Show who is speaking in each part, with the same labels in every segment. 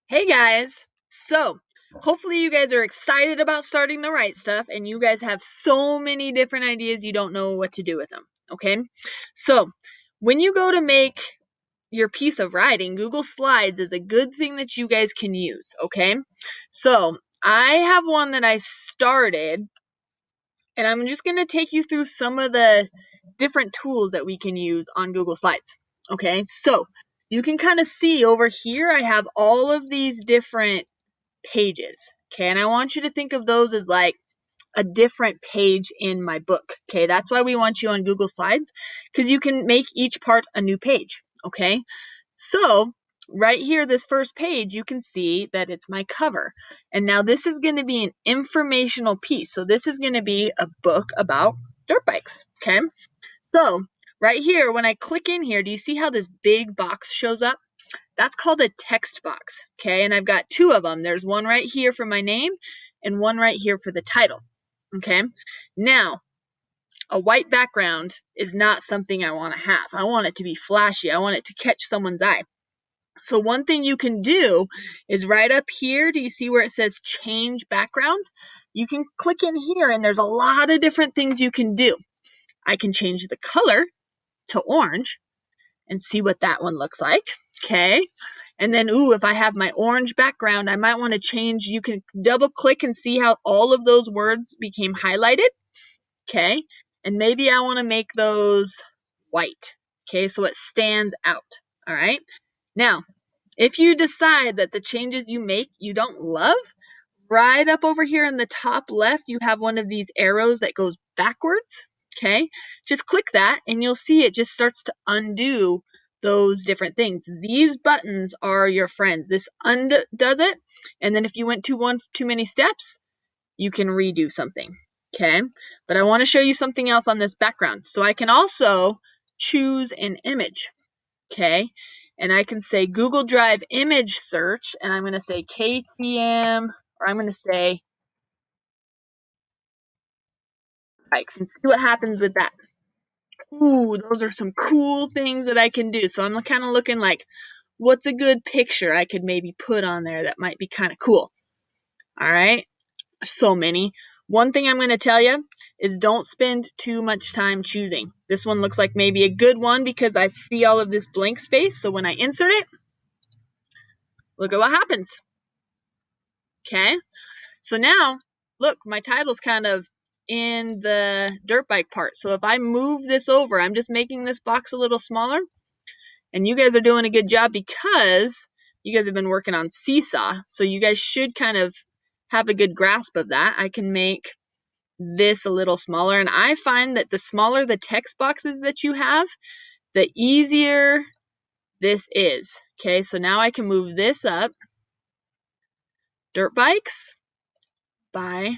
Speaker 1: Hey guys! So, hopefully you guys are excited about starting the Write Stuff and you guys have so many different ideas you don't know what to do with them, okay? So, when you go to make your piece of writing, Google Slides is a good thing that you guys can use, okay? So, I have one that I started and I'm just going to take you through some of the different tools that we can use on Google Slides. Okay, so you can kind of see over here, I have all of these different pages. Okay, and I want you to think of those as like a different page in my book. Okay, that's why we want you on Google Slides, because you can make each part a new page. Okay, so right here, this first page, you can see that it's my cover. And now this is going to be an informational piece. So this is going to be a book about dirt bikes. Okay. So right here, when I click in here, do you see how this big box shows up? That's called a text box. Okay. And I've got two of them. There's one right here for my name and one right here for the title. Okay. Now, a white background is not something I want to have. I want it to be flashy. I want it to catch someone's eye. So one thing you can do is right up here, do you see where it says change background? You can click in here and there's a lot of different things you can do. I can change the color to orange and see what that one looks like. Okay. And then, if I have my orange background, I might want to change. You can double click and see how all of those words became highlighted. Okay. And maybe I want to make those white. Okay. So it stands out. All right. Now, if you decide that the changes you make you don't love, right up over here in the top left, you have one of these arrows that goes backwards. Okay, just click that and you'll see it just starts to undo those different things. These buttons are your friends. This undoes it, and then if you went too many steps, you can redo something. Okay, but I want to show you something else on this background. So I can also choose an image. Okay, and I can say Google Drive image search, and I'm going to say KTM, or I'm going to say bikes, and see what happens with that. Ooh, those are some cool things that I can do. So I'm kind of looking like, what's a good picture I could maybe put on there that might be kind of cool? All right, so many. One thing I'm going to tell you is don't spend too much time choosing. This one looks like maybe a good one because I see all of this blank space. So when I insert it, look at what happens. Okay, so now, look, my title's kind of in the dirt bike part. So if I move this over, I'm just making this box a little smaller. And you guys are doing a good job because you guys have been working on Seesaw. So you guys should kind of have a good grasp of that. I can make this a little smaller. And I find that the smaller the text boxes that you have, the easier this is. Okay, so now I can move this up. Dirt bikes by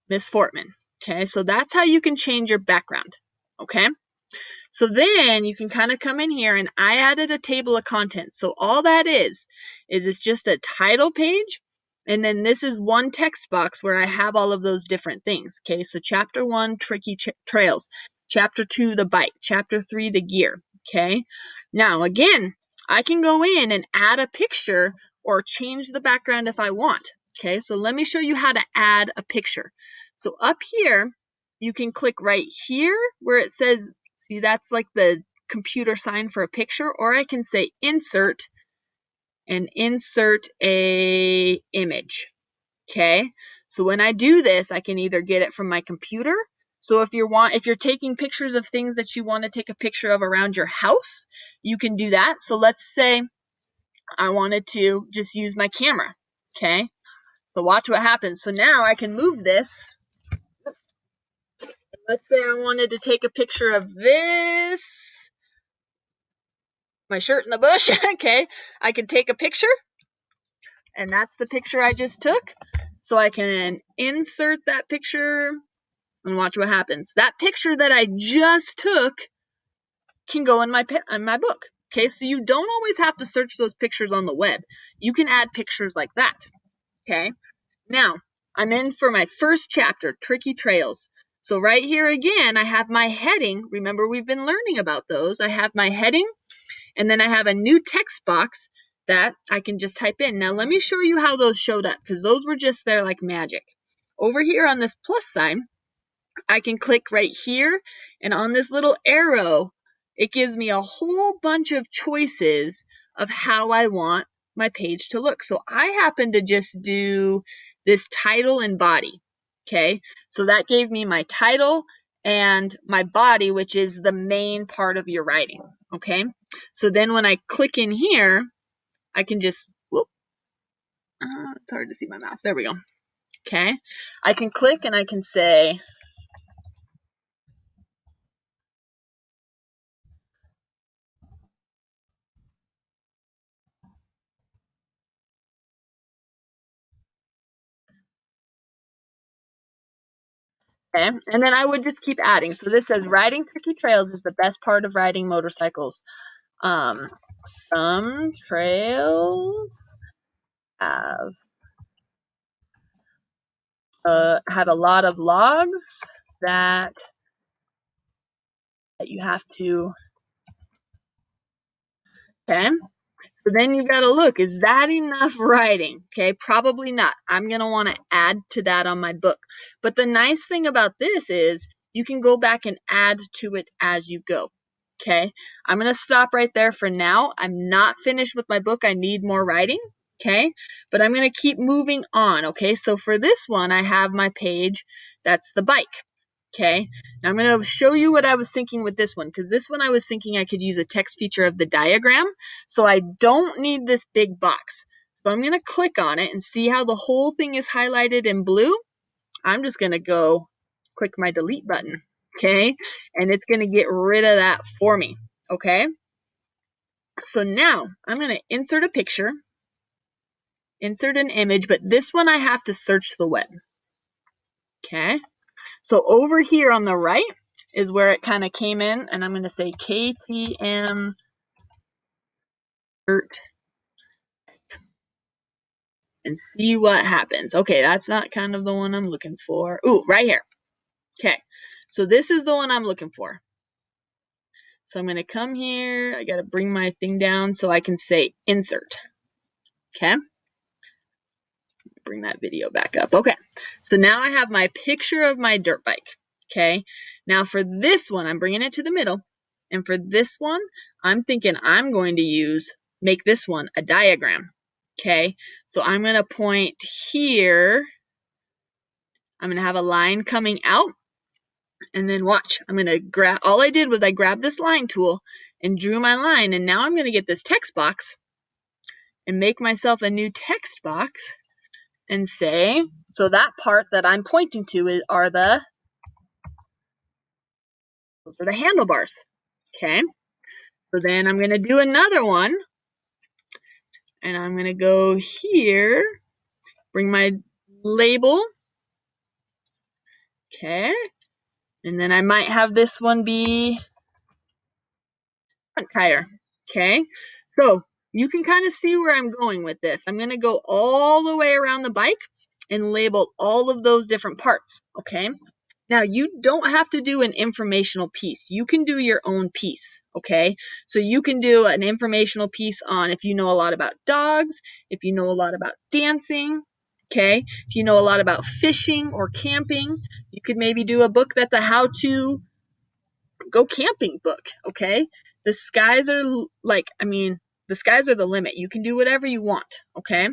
Speaker 1: Miss Fortman. Okay, so that's how you can change your background. Okay, so then you can kind of come in here, and I added a table of contents. So all that is it's just a title page, and then this is one text box where I have all of those different things. Okay, so chapter 1, tricky trails. Chapter 2, the bike. Chapter 3, the gear. Okay, now again, I can go in and add a picture or change the background if I want. Okay, so let me show you how to add a picture. So up here, you can click right here where it says, see, that's like the computer sign for a picture, or I can say insert and insert a image. Okay, so when I do this, I can either get it from my computer. So if you're taking pictures of things that you want to take a picture of around your house, you can do that. So let's say I wanted to just use my camera. Okay, so watch what happens. So now I can move this. Let's say I wanted to take a picture of this, my shirt in the bush. Okay, I can take a picture, and that's the picture I just took. So I can insert that picture and watch what happens. That picture that I just took can go in my book. Okay, so you don't always have to search those pictures on the web. You can add pictures like that. Okay, now I'm in for my first chapter, Tricky Trails. So right here again, I have my heading. Remember, we've been learning about those. I have my heading, and then I have a new text box that, I can just type in. Now let me show you how those showed up, because those were just there like magic. Over here on this plus sign, I can click right here, and on this little arrow, it gives me a whole bunch of choices of how I want my page to look. So I happen to just do this title and body. Okay, so that gave me my title and my body, which is the main part of your writing. Okay, so then when I click in here, I can just, whoop, it's hard to see my mouse. There we go. Okay, I can click and I can say, okay, and then I would just keep adding. So this says riding tricky trails is the best part of riding motorcycles. Some trails have a lot of logs that you have to. Okay, so then you gotta look, is that enough writing? Okay, probably not. I'm gonna want to add to that on my book. But the nice thing about this is you can go back and add to it as you go. Okay, I'm gonna stop right there for now. I'm not finished with my book. I need more writing. Okay, but I'm gonna keep moving on. Okay, so for this one, I have my page. That's the bike. Okay, now I'm going to show you what I was thinking with this one, because this one I was thinking I could use a text feature of the diagram, so I don't need this big box. So I'm going to click on it and see how the whole thing is highlighted in blue. I'm just going to go click my delete button, okay, and it's going to get rid of that for me, okay. So now I'm going to insert a picture, insert an image, but this one I have to search the web, okay. So over here on the right is where it kind of came in, and I'm going to say KTM and see what happens. Okay, that's not kind of the one I'm looking for. Ooh, right here. Okay, so this is the one I'm looking for. So I'm going to come here. I got to bring my thing down so I can say insert. Okay, bring that video back up. Okay, so now I have my picture of my dirt bike. Okay, now for this one, I'm bringing it to the middle. And for this one, I'm thinking I'm going to make this one a diagram. Okay, so I'm going to point here. I'm going to have a line coming out. And then watch, I'm going to grab, all I did was I grabbed this line tool and drew my line. And now I'm going to get this text box and make myself a new text box and say, so that part that I'm pointing to are the handlebars. Okay, so then I'm going to do another one, and I'm going to go here, bring my label. Okay, and then I might have this one be front tire. Okay, so you can kind of see where I'm going with this. I'm going to go all the way around the bike and label all of those different parts. Okay, now you don't have to do an informational piece. You can do your own piece. Okay, so you can do an informational piece on if you know a lot about dogs, if you know a lot about dancing. Okay, if you know a lot about fishing or camping, you could maybe do a book that's a how-to go camping book. Okay, the skies are the skies are the limit. You can do whatever you want. Okay,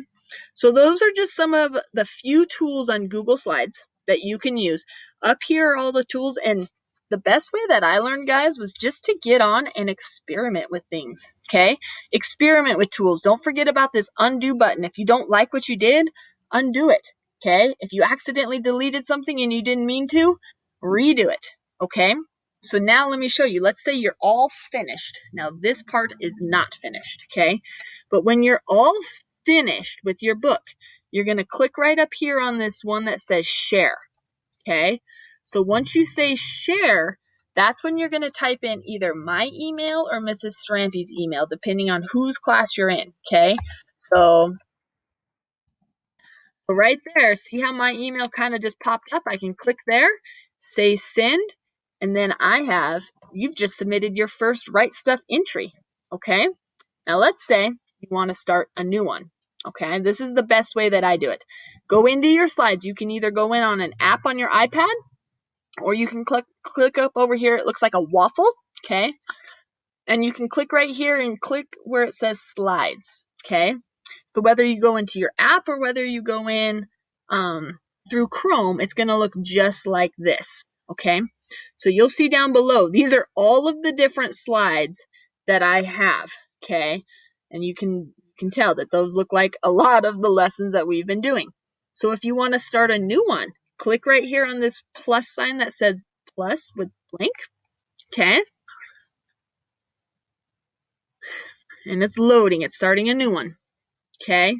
Speaker 1: so those are just some of the few tools on Google Slides that you can use. Up here are all the tools, and the best way that I learned, guys, was just to get on and experiment with things. Okay, experiment with tools. Don't forget about this undo button. If you don't like what you did, undo it. Okay, if you accidentally deleted something and you didn't mean to, redo it. Okay, so now let me show you. Let's say you're all finished. Now this part is not finished, okay? But when you're all finished with your book, you're going to click right up here on this one that says share, okay? So once you say share, that's when you're going to type in either my email or Mrs. Strampy's email, depending on whose class you're in, okay? So right there, see how my email kind of just popped up? I can click there, say send, and then you've just submitted your first Write Stuff entry, okay? Now let's say you want to start a new one. Okay, this is the best way that I do it. Go into your slides. You can either go in on an app on your iPad, or you can click up over here. It looks like a waffle, okay? And you can click right here and click where it says slides, okay? So whether you go into your app or whether you go in through Chrome, it's going to look just like this, okay? So you'll see down below, these are all of the different slides that I have, okay? And you can tell that those look like a lot of the lessons that we've been doing. So if you want to start a new one, click right here on this plus sign that says plus with blank, okay? And it's loading, it's starting a new one, okay?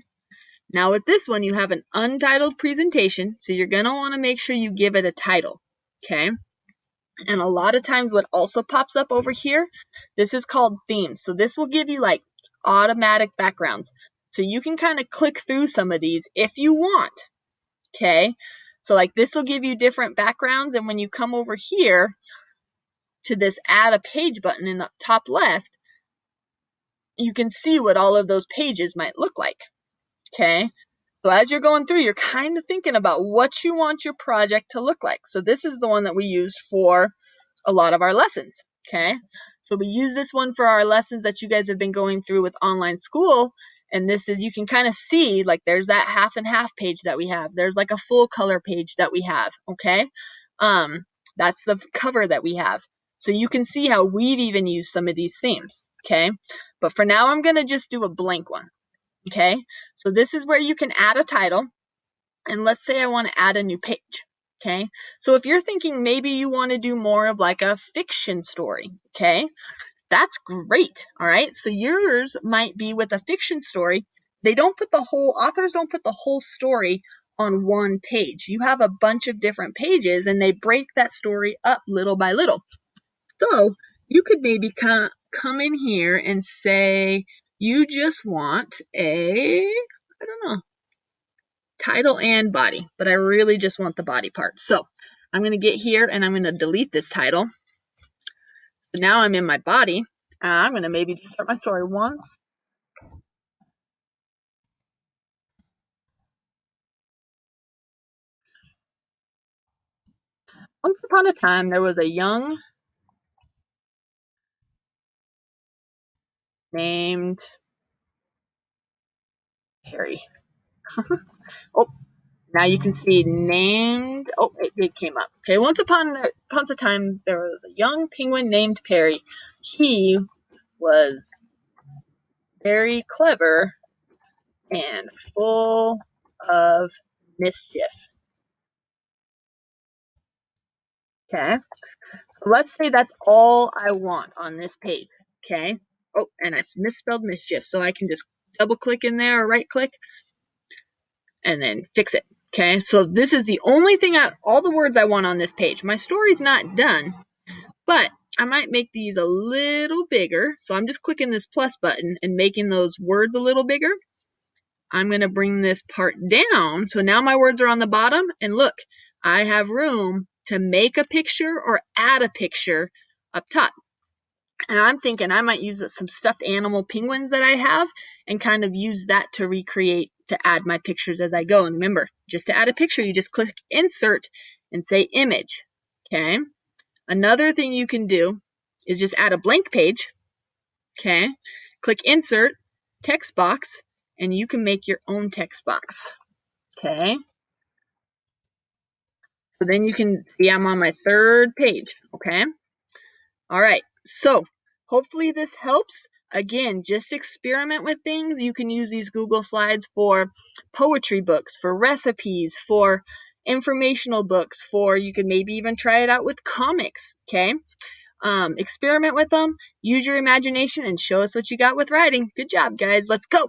Speaker 1: Now with this one, you have an untitled presentation, so you're going to want to make sure you give it a title, okay? And a lot of times what also pops up over here, this is called themes. So this will give you like automatic backgrounds. So you can kind of click through some of these if you want, okay? So like this will give you different backgrounds, and when you come over here to this add a page button in the top left, you can see what all of those pages might look like, okay? So as you're going through, you're kind of thinking about what you want your project to look like. So this is the one that we use for a lot of our lessons, okay? So we use this one for our lessons that you guys have been going through with online school. And this is, you can kind of see, like there's that half and half page that we have. There's like a full color page that we have, okay? That's the cover that we have. So you can see how we've even used some of these themes, okay? But for now, I'm going to just do a blank one. Okay, so this is where you can add a title, and let's say I want to add a new page. Okay, so if you're thinking maybe you want to do more of like a fiction story, okay, that's great. All right, so yours might be with a fiction story. Authors don't put the whole story on one page. You have a bunch of different pages, and they break that story up little by little. So you could maybe come in here and say you just want I don't know, title and body, but I really just want the body part. So I'm going to get here and I'm going to delete this title. So now I'm in my body. I'm going to maybe start my story once. Once upon a time, there was a young named Harry. Oh, now you can see named. Oh, it came up. Okay, once upon a time, there was a young penguin named Perry. He was very clever and full of mischief. Okay, let's say that's all I want on this page. Okay, oh, and I misspelled mischief, so I can just double click in there or right click and then fix it. Okay, so this is the only thing, all the words I want on this page. My story's not done, but I might make these a little bigger. So I'm just clicking this plus button and making those words a little bigger. I'm going to bring this part down. So now my words are on the bottom, and look, I have room to make a picture or add a picture up top. And I'm thinking I might use some stuffed animal penguins that I have and kind of use that to recreate, to add my pictures as I go. And remember, just to add a picture, you just click insert and say image. Okay. Another thing you can do is just add a blank page. Okay. Click insert, text box, and you can make your own text box. Okay. So then you can see I'm on my third page. Okay. All right. So hopefully this helps. Again, just experiment with things. You can use these Google Slides for poetry books, for recipes, for informational books, you can maybe even try it out with comics. Okay. Experiment with them, use your imagination, and show us what you got with writing. Good job, guys. Let's go.